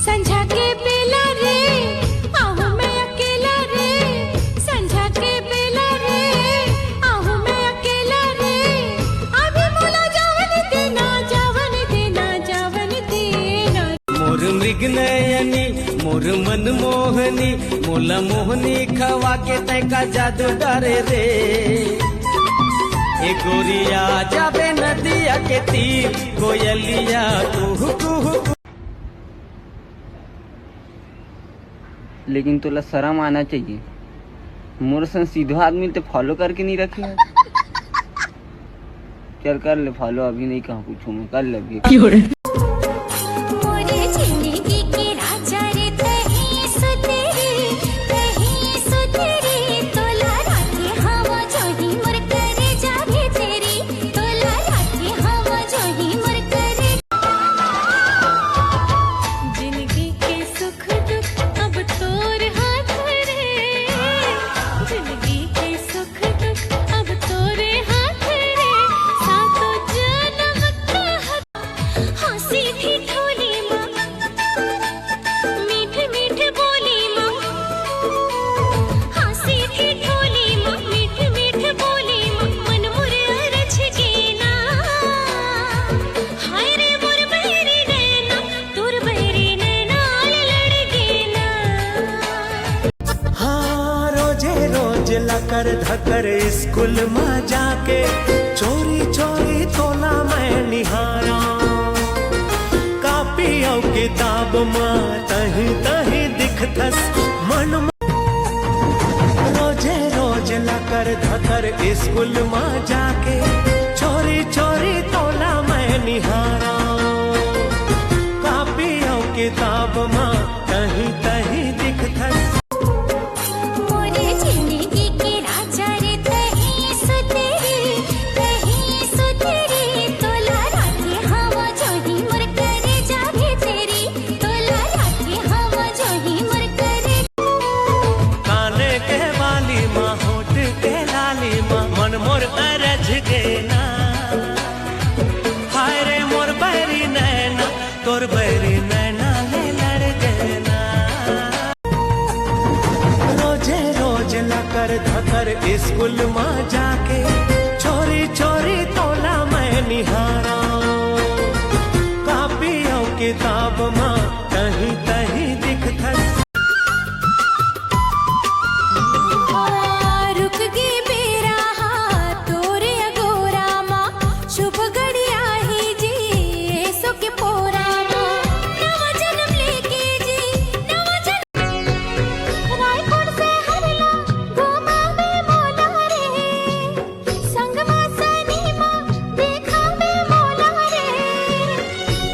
संझा के बेला रे आहू मैं अकेला रे, संझा के बेला रे आहू मैं अकेला रे, अभी मोला जावन देना जावन देना जावन देना। मोर मृग नयनी मोर मन मोहनी, मोला मोहनी खवा के तैका जादू डरे रे। ए गोरिया जाबे नदिया के तीर, कोयलिया कुहू कुहू। लेकिन तोला शर्म आना चाहिए, मोर संग सीधा आदमी तो फॉलो करके नहीं रखे है। चल कर ले फॉलो, अभी नहीं कहा कुछ मैं कर ले अभी। लकर धकर स्कूल में जाके चोरी चोरी तोला मैं निहारा, कापी और किताब में तही तही दिखतस मन। रोजे रोज लकर धकर स्कूल में जाके चोरी चोरी तोला मैं निहारा, कापी और किताब में तही तही दिखतस। धकर स्कूल में जाके चोरी चोरी तोला मैं निहारा, कापी और किताब में तही तही दिखतस। रुक गई बेरा तोरे अगोरा माँ, शुभ घड़िया ही जी सो के पोरा माँ, नवा जन्म लेके जी नवा जन्म। रायपुर से हरला गोमा में मोला रे, संगमा सनी माँ देखा में मोला रे,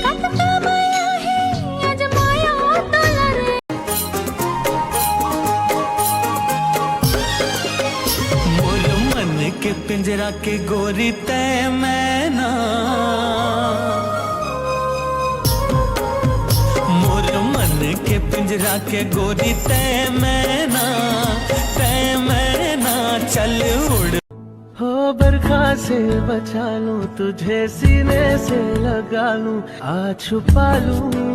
कतका माया है आज माया तोला रे। मोर मन के पिंजरा के गोरी तय मैना, मोर मन के पिंजरा के गोरी तय मैना चल उड़। हो बरखा से बचा लूं तुझे, सीने से लगा लूं, आ छुपा लूं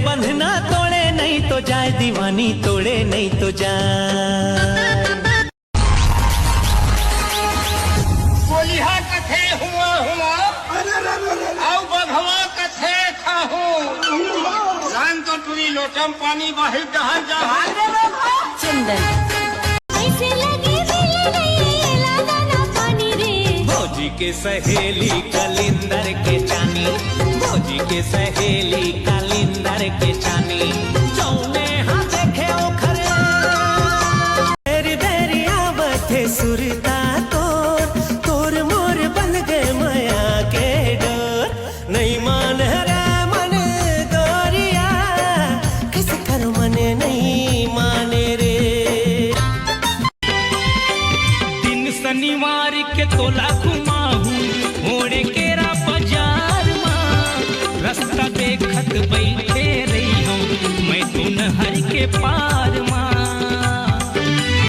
बंधना तोड़े नहीं तो जाए, दीवानी तोड़े नहीं तो जाए। बोलिहा कथे हुआ आउ बधवा कथे खाहू, जान तो टूरी लोटम पानी बही जहां जहां। चंदन ऐसे लगे लगा ना पानी रे, भौजी के सहेली कलिंदर के चानी, भौजी के सहेली कलिंदर के चानी, जौने हाँ देखे ओखरे बेरी बेरी आवथे सुरता तोर, तोर मोर बन गए माया के डोर। नहीं मान रे मन गोरिया, किस कर मने नहीं माने रे। शनिवार के तोला घुमाहू ओड़े केरा बाजार माँ रास्ता देखत बैठे रही हूँ मैं तो नहर के पार माँ